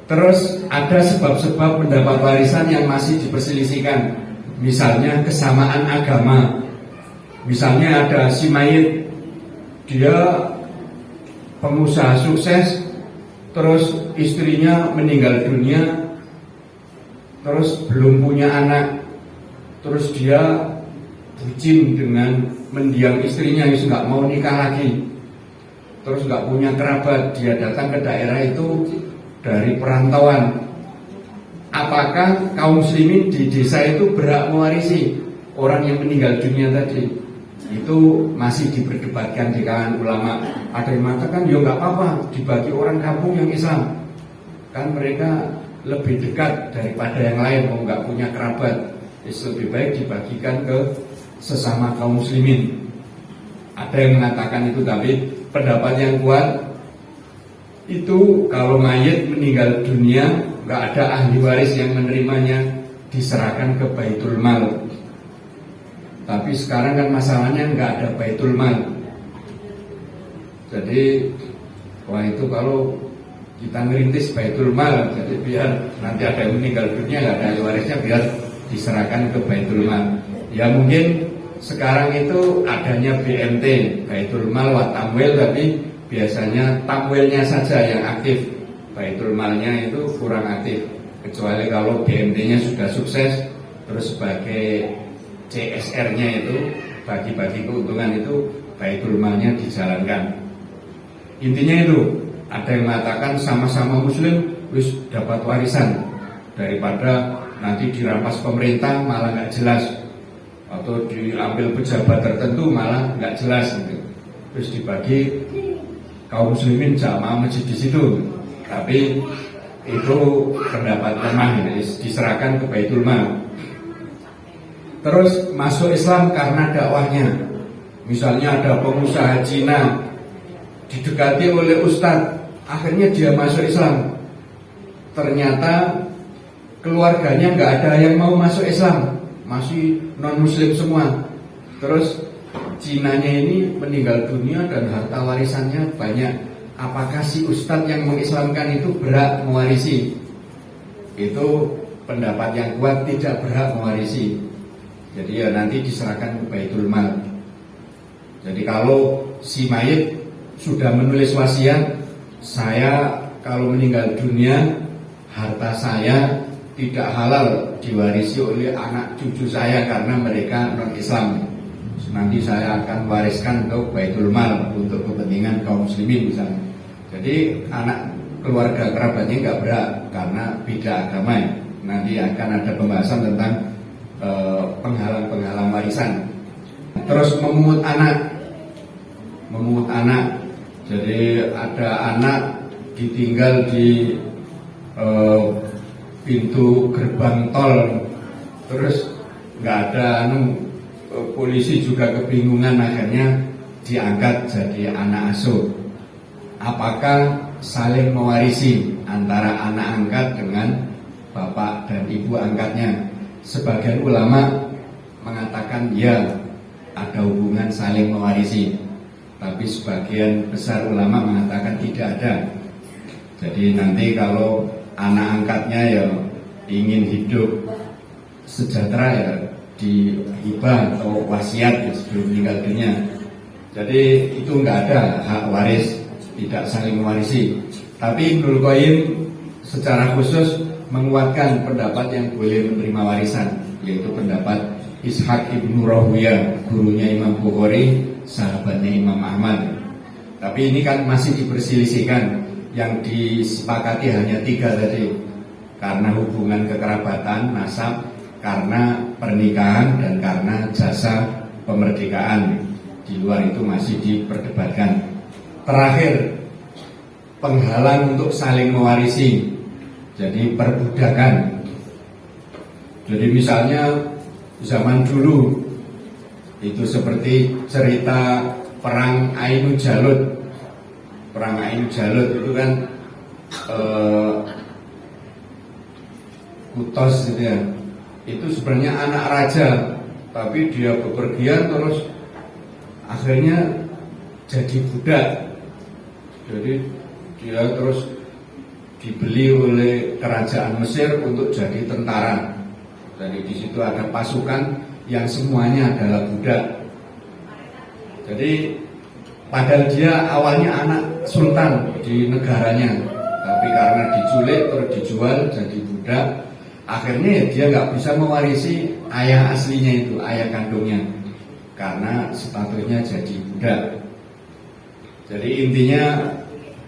Speaker 1: Terus ada sebab-sebab pendapat warisan yang masih diperselisihkan, misalnya kesamaan agama. Misalnya ada si mayit, dia pengusaha sukses, terus istrinya meninggal dunia, terus belum punya anak, terus dia bucin dengan mendiang istrinya yang nggak mau nikah lagi, terus nggak punya kerabat, dia datang ke daerah itu dari perantauan. Apakah kaum muslimin di desa itu berhak mewarisi orang yang meninggal dunia tadi? Itu masih diperdebatkan di kalangan ulama. Ada yang mengatakan ya nggak apa-apa dibagi orang kampung yang Islam, kan mereka lebih dekat daripada yang lain, mau nggak punya kerabat, lebih baik dibagikan ke sesama kaum muslimin. Ada yang mengatakan itu, tapi pendapat yang kuat itu kalau mayit meninggal dunia nggak ada ahli waris yang menerimanya, diserahkan ke Baitul Mal. Tapi sekarang kan masalahnya nggak ada Baitul Mal. Jadi wah, itu kalau kita ngerintis Baitul Mal, jadi biar nanti ada yang meninggal dunia nggak ada ahli warisnya, biar diserahkan ke Baitul Mal. Ya mungkin sekarang itu adanya BMT, Baitul Mal wa Tamwil, tapi biasanya tamwilnya saja yang aktif, Baitul Malnya itu kurang aktif. Kecuali kalau BMT-nya sudah sukses, terus sebagai CSR-nya itu bagi-bagi keuntungan, itu Baitul Malnya dijalankan. Intinya itu, ada yang mengatakan sama-sama muslim wis dapat warisan, daripada nanti dirampas pemerintah malah nggak jelas, atau diambil pejabat tertentu malah nggak jelas gitu. Terus dibagi kaum muslimin jamaah masjid di situ. Tapi itu pendapat lemah, diserahkan ke Baitul Mal. Terus masuk Islam karena dakwahnya. Misalnya ada pengusaha Cina didekati oleh ustadz, akhirnya dia masuk Islam. Ternyata keluarganya nggak ada yang mau masuk Islam, masih non muslim semua. Terus Cinanya ini meninggal dunia dan harta warisannya banyak. Apakah si ustadz yang mengislamkan itu berhak mewarisi? Itu pendapat yang kuat, tidak berhak mewarisi. Jadi ya nanti diserahkan ke Baitul Mal. Jadi kalau si mayit sudah menulis wasiat, saya kalau meninggal dunia, harta saya tidak halal diwarisi oleh anak cucu saya karena mereka non-Islam. Nanti saya akan wariskan ke Baitul Mal untuk kepentingan kaum muslimin misalnya. Jadi anak keluarga kerabatnya nggak berhak karena beda agama ya. Nanti akan ada pembahasan tentang penghalang-penghalang warisan. Terus memungut anak. Jadi ada anak ditinggal di pintu gerbang tol, terus nggak ada polisi juga kebingungan, akhirnya diangkat jadi anak asuh. Apakah saling mewarisi antara anak angkat dengan bapak dan ibu angkatnya? Sebagian ulama mengatakan ya, ada hubungan saling mewarisi, tapi sebagian besar ulama mengatakan tidak ada. Jadi nanti kalau anak angkatnya ya ingin hidup sejahtera ya dihibah atau wasiat ya sebelum meninggal dunia. Jadi itu nggak ada hak waris, tidak saling mewarisi. Tapi Ibnul Qayyim secara khusus menguatkan pendapat yang boleh menerima warisan, yaitu pendapat Ishaq ibnu Rahuyah, gurunya Imam Bukhari, sahabatnya Imam Ahmad. Tapi ini kan masih diperselisihkan. Yang disepakati hanya 3 tadi, karena hubungan kekerabatan, nasab, karena pernikahan, dan karena jasa pemerdekaan. Di luar itu masih diperdebatkan. Terakhir, penghalang untuk saling mewarisi, jadi perbudakan. Jadi misalnya zaman dulu itu seperti cerita perang Ainu Jalut. Perang Ainu Jalut itu kan Kutos gitu ya. Itu sebenarnya anak raja, tapi dia bepergian terus akhirnya jadi budak. Jadi dia terus dibeli oleh kerajaan Mesir untuk jadi tentara. Jadi di situ ada pasukan yang semuanya adalah budak. Jadi padahal dia awalnya anak sultan di negaranya, tapi karena diculik terus dijual jadi budak, akhirnya dia nggak bisa mewarisi ayah aslinya itu, ayah kandungnya, karena statusnya jadi budak. Jadi intinya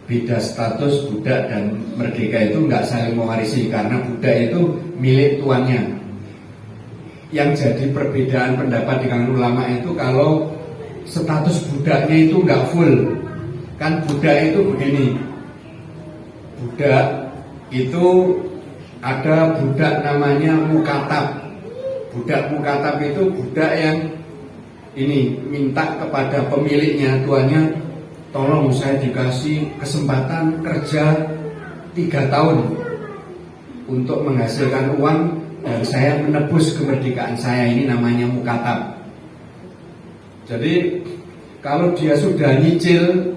Speaker 1: beda status budak dan merdeka itu nggak saling mewarisi, karena budak itu milik tuannya. Yang jadi perbedaan pendapat di kalangan ulama itu kalau status budaknya itu nggak full. Kan budak itu begini, budak itu ada budak namanya mukatab. Budak mukatab itu budak yang ini minta kepada pemiliknya, tuannya, tolong saya dikasih kesempatan kerja 3 tahun untuk menghasilkan uang dan saya menebus kemerdekaan saya. Ini namanya mukatab. Jadi kalau dia sudah nyicil,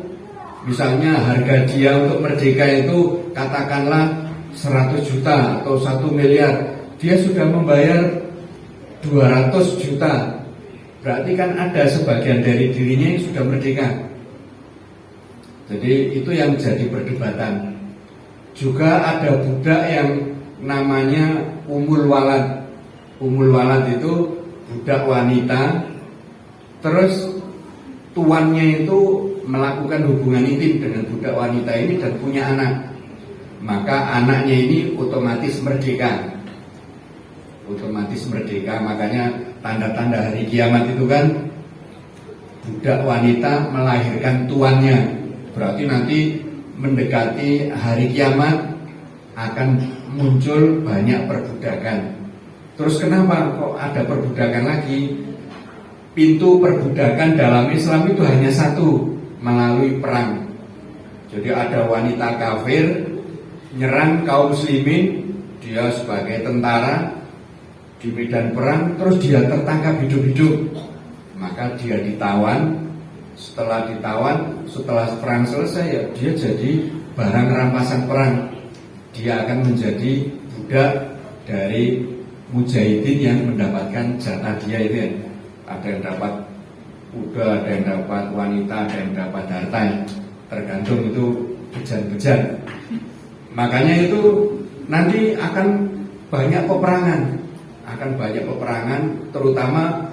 Speaker 1: misalnya harga dia untuk merdeka itu katakanlah 100 juta atau 1 miliar, dia sudah membayar 200 juta, berarti kan ada sebagian dari dirinya yang sudah merdeka. Jadi itu yang jadi perdebatan. Juga ada budak yang namanya umul walad. Umul walad itu budak wanita, terus tuannya itu melakukan hubungan intim dengan budak wanita ini dan punya anak. Maka anaknya ini otomatis merdeka. Otomatis merdeka, makanya tanda-tanda hari kiamat itu kan budak wanita melahirkan tuannya. Berarti nanti mendekati hari kiamat akan muncul banyak perbudakan. Terus kenapa kok ada perbudakan lagi? Pintu perbudakan dalam Islam itu hanya satu, melalui perang. Jadi ada wanita kafir nyerang kaum muslimin, dia sebagai tentara di medan perang, terus dia tertangkap hidup-hidup. Maka dia ditawan. Setelah ditawan, setelah perang selesai, ya dia jadi barang rampasan perang. Dia akan menjadi budak dari mujahidin yang mendapatkan jatah dia itu ya. Ada yang dapat kuda, ada yang dapat wanita, ada yang dapat harta, tergantung itu bejan-bejan. Makanya itu nanti akan banyak peperangan, terutama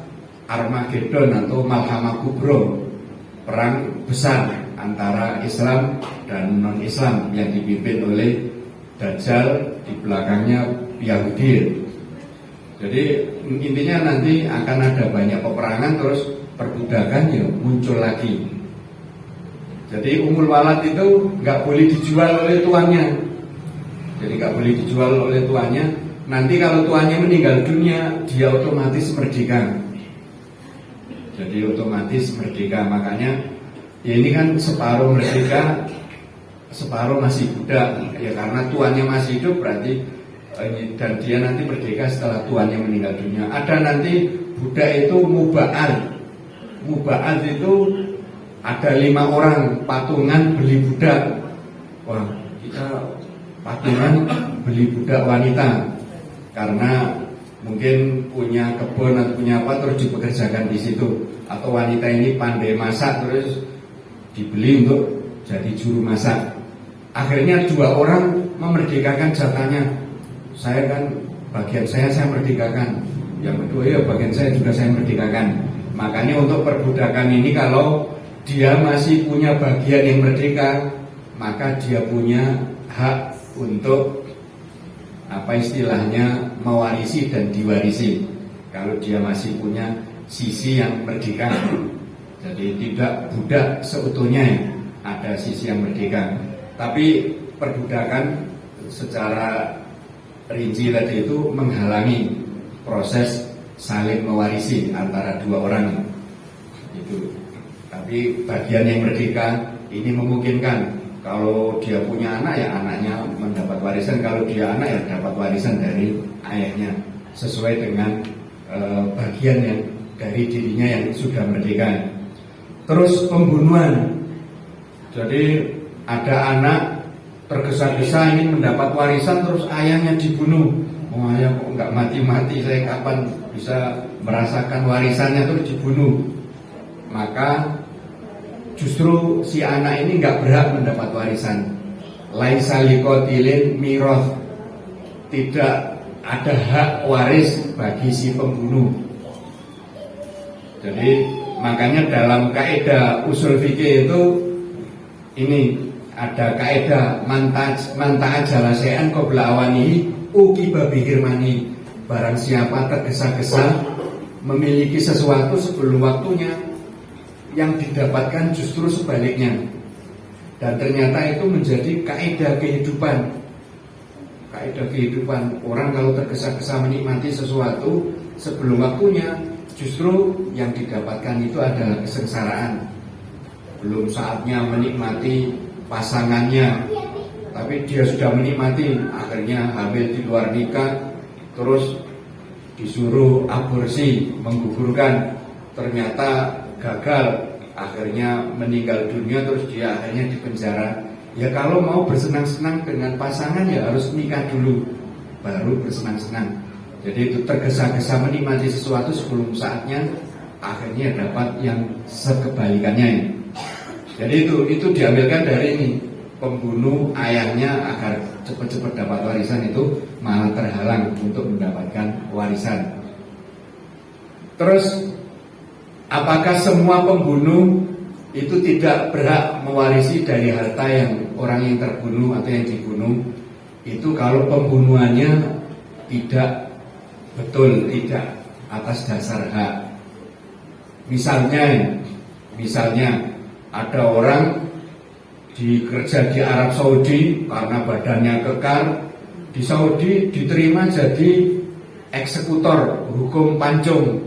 Speaker 1: Armageddon atau Malhamah Kubro, perang besar antara Islam dan non-Islam yang dipimpin oleh Dajjal, di belakangnya Yahudi. Jadi intinya nanti akan ada banyak peperangan, terus perbudakan ya muncul lagi. Jadi umul walad itu nggak boleh dijual oleh tuannya. Jadi nggak boleh dijual oleh tuannya. Nanti kalau tuannya meninggal dunia, dia otomatis merdeka. Jadi otomatis merdeka. Makanya ya ini kan separuh merdeka, separuh masih budak. Ya karena tuannya masih hidup berarti, dan dia nanti merdeka setelah tuannya meninggal dunia. Ada nanti budak itu muba'al. Muba'al itu ada 5 orang patungan beli budak. Wah, kita patungan beli budak wanita karena mungkin punya kebun atau punya apa, terus dipekerjakan di situ. Atau wanita ini pandai masak, terus dibeli untuk jadi juru masak. Akhirnya 2 orang memerdekakan jatahnya. Saya kan bagian saya merdekakan, yang kedua ya bagian saya juga saya merdekakan. Makanya untuk perbudakan ini kalau dia masih punya bagian yang merdeka, maka dia punya hak untuk apa istilahnya mewarisi dan diwarisi. Kalau dia masih punya sisi yang merdeka, jadi tidak budak seutuhnya, ada sisi yang merdeka. Tapi perbudakan secara rinci tadi itu menghalangi proses saling mewarisi antara 2 orang itu. Tapi bagian yang merdeka ini memungkinkan Kalau dia punya anak ya anaknya mendapat warisan, kalau dia anak ya dapat warisan dari ayahnya sesuai dengan bagian yang dari dirinya yang sudah merdeka. Terus pembunuhan, jadi ada anak tergesa-gesa ingin mendapat warisan terus ayahnya dibunuh. Oh, ayah kok nggak mati-mati, saya kapan bisa merasakan warisannya, terus dibunuh. Maka justru si anak ini nggak berhak mendapat warisan. Laisa liqatilin miroth, tidak ada hak waris bagi si pembunuh. Jadi makanya dalam kaidah usul fikih itu ini ada kaidah manta jalasean qabla awanihi uqiba bihirmani. Barang siapa tergesa-gesa memiliki sesuatu sebelum waktunya, yang didapatkan justru sebaliknya. Dan ternyata itu menjadi kaidah kehidupan. Kaidah kehidupan, orang kalau tergesa-gesa menikmati sesuatu sebelum waktunya, justru yang didapatkan itu adalah kesengsaraan. Belum saatnya menikmati pasangannya, tapi dia sudah menikmati, akhirnya hamil di luar nikah, terus disuruh aborsi, menggugurkan, ternyata gagal, akhirnya meninggal dunia, terus dia akhirnya di penjara. Ya kalau mau bersenang-senang dengan pasangan ya harus nikah dulu, baru bersenang-senang. Jadi itu tergesa-gesa menikmati sesuatu sebelum saatnya, akhirnya dapat yang sekebalikannya. Jadi itu diambilkan dari ini, pembunuh ayahnya agar cepat-cepat dapat warisan itu malah terhalang untuk mendapatkan warisan. Terus apakah semua pembunuh itu tidak berhak mewarisi dari harta yang orang yang terbunuh atau yang dibunuh? Itu kalau pembunuhannya tidak betul, tidak atas dasar hak. Misalnya ada orang dikerja di Arab Saudi karena badannya kekar, di Saudi diterima jadi eksekutor hukum pancung.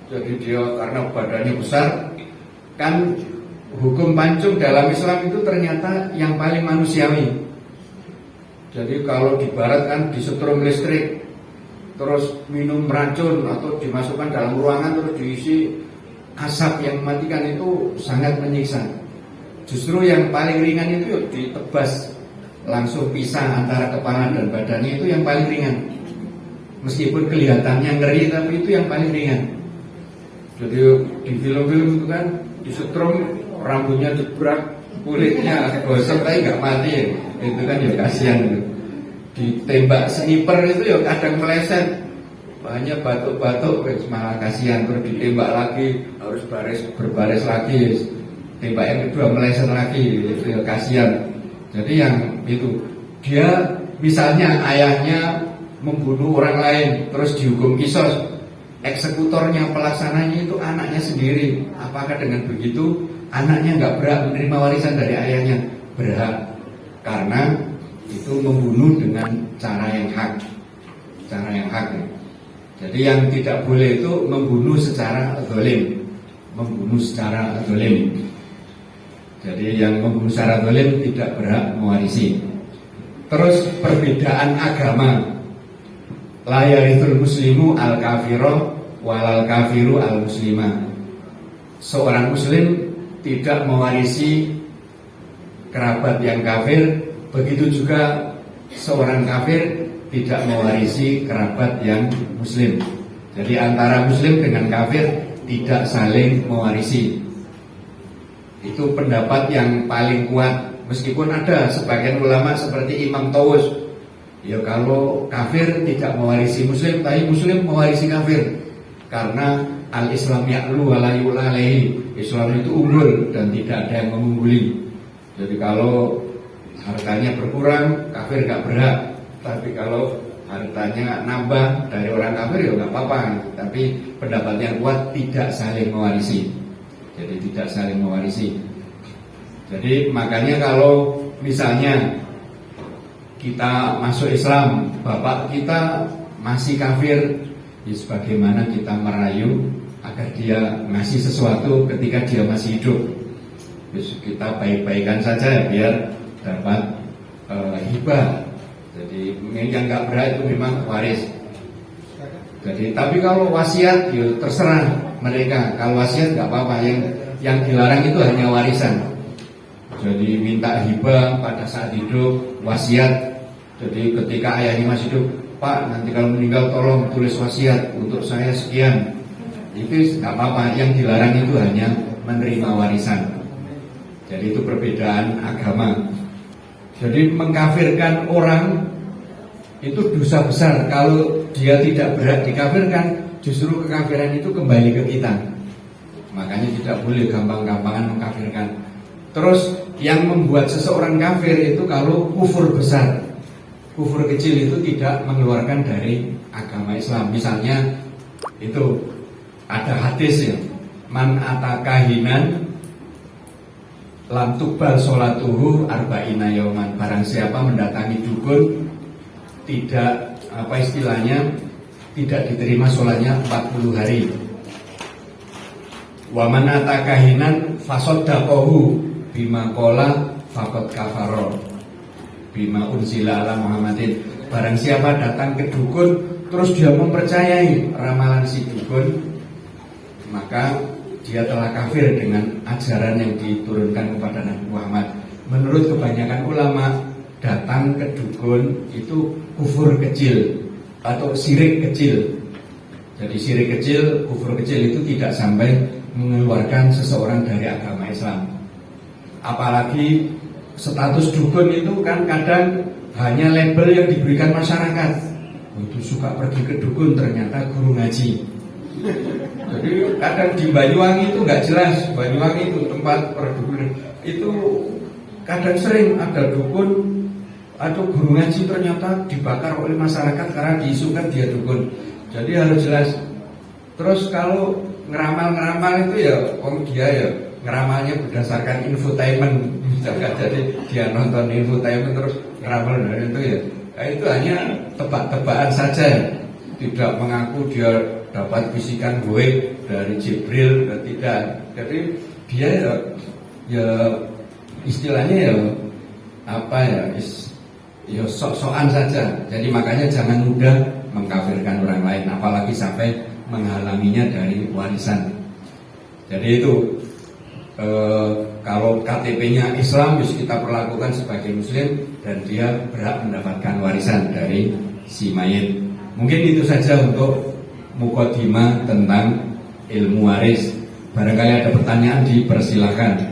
Speaker 1: Jadi dia karena badannya besar, kan hukum pancung dalam Islam itu ternyata yang paling manusiawi. Jadi kalau di barat kan disetrum listrik, terus minum racun atau dimasukkan dalam ruangan terus diisi asap yang mematikan, itu sangat menyiksa. Justru yang paling ringan itu ditebas, langsung pisah antara kepala dan badannya, itu yang paling ringan. Meskipun kelihatannya ngeri, tapi itu yang paling ringan. Jadi di film-film itu kan disetrum, rambutnya jebrak, kulitnya gosong tapi nggak mati, itu kan ya kasihan. Ditembak sniper itu ya kadang meleset, banyak batuk-batuk, malah kasihan. Terus ditembak lagi, harus berbaris lagi, tembak yang kedua meleset lagi, itu ya kasihan. Jadi yang itu, dia misalnya ayahnya membunuh orang lain terus dihukum kisos, eksekutornya, pelaksananya itu anaknya sendiri. Apakah dengan begitu anaknya nggak berhak menerima warisan dari ayahnya? Berhak, karena itu membunuh dengan cara yang hak. Jadi yang tidak boleh itu membunuh secara zalim. Jadi yang membunuh secara zalim tidak berhak mewarisi. Terus perbedaan agama, la yarithul muslimu al kafiro walal kafiru al muslimah. Seorang muslim tidak mewarisi kerabat yang kafir, begitu juga seorang kafir tidak mewarisi kerabat yang muslim. Jadi antara muslim dengan kafir tidak saling mewarisi. Itu pendapat yang paling kuat. Meskipun ada sebagian ulama seperti Imam Tawus, ya kalau kafir tidak mewarisi muslim, tapi muslim mewarisi kafir. Karena al-Islam ya'lu wa la yu'la alaihi. Islam itu unggul dan tidak ada yang mengungguli. Jadi kalau hartanya berkurang, kafir gak berhak. Tapi kalau hartanya nambah dari orang kafir ya gak apa-apa. Tapi pendapat yang kuat tidak saling mewarisi. Jadi tidak saling mewarisi. Jadi makanya kalau misalnya kita masuk Islam, bapak kita masih kafir, ya sebagaimana kita merayu agar dia ngasih sesuatu ketika dia masih hidup. kita baik-baikan saja biar dapat hibah. Jadi yang nggak berhak itu memang waris. Jadi tapi kalau wasiat ya terserah mereka. Kalau wasiat nggak apa-apa, yang dilarang itu hanya warisan. Jadi minta hibah pada saat hidup, wasiat. Jadi ketika ayahnya masih hidup, Pak, nanti kalau meninggal tolong tulis wasiat untuk saya sekian. Itu nggak apa-apa. Yang dilarang itu hanya menerima warisan. Jadi itu perbedaan agama. Jadi mengkafirkan orang itu dosa besar. Kalau dia tidak berhak dikafirkan, justru kekafiran itu kembali ke kita. Makanya tidak boleh gampang-gampangan mengkafirkan. Terus yang membuat seseorang kafir itu kalau kufur besar. Kufur kecil itu tidak mengeluarkan dari agama Islam. Misalnya itu ada hadis ya, man atakahinan lam tuqbal sholatuhu arba'ina yauman. Barang siapa mendatangi dukun, tidak apa istilahnya, tidak diterima sholatnya 40 hari. Wa man atakahinan fasaddaqahu bima qala faqad kafara bima unzila ala Muhammadin. Barang siapa datang ke dukun terus dia mempercayai ramalan si dukun, maka dia telah kafir dengan ajaran yang diturunkan kepada Nabi Muhammad. Menurut kebanyakan ulama, datang ke dukun itu kufur kecil atau syirik kecil. Jadi syirik kecil, kufur kecil itu tidak sampai mengeluarkan seseorang dari agama Islam. Apalagi status dukun itu kan kadang hanya label yang diberikan masyarakat. Itu suka pergi ke dukun, ternyata guru ngaji. Jadi kadang di Banyuwangi itu nggak jelas. Banyuwangi itu tempat perdukunan. Itu kadang sering ada dukun atau guru ngaji ternyata dibakar oleh masyarakat karena diisukan dia dukun. Jadi harus jelas. Terus kalau ngeramal itu ya, dia ya ngeramalnya berdasarkan infotainment. Misalkan jadi dia nonton infotainment terus ngeramal dari itu ya. Nah, itu hanya tebak-tebakan saja. Tidak mengaku dia dapat bisikan goib dari Jibril, tidak. Jadi dia ya istilahnya ya apa ya, ya sok-sokan saja. Jadi makanya jangan mudah mengkafirkan orang lain, apalagi sampai menghalanginya dari warisan. Jadi itu kalau KTP-nya Islam bisa kita perlakukan sebagai Muslim dan dia berhak mendapatkan warisan dari si mayit. Mungkin itu saja untuk mukadimah tentang ilmu waris. Barangkali ada pertanyaan, dipersilahkan.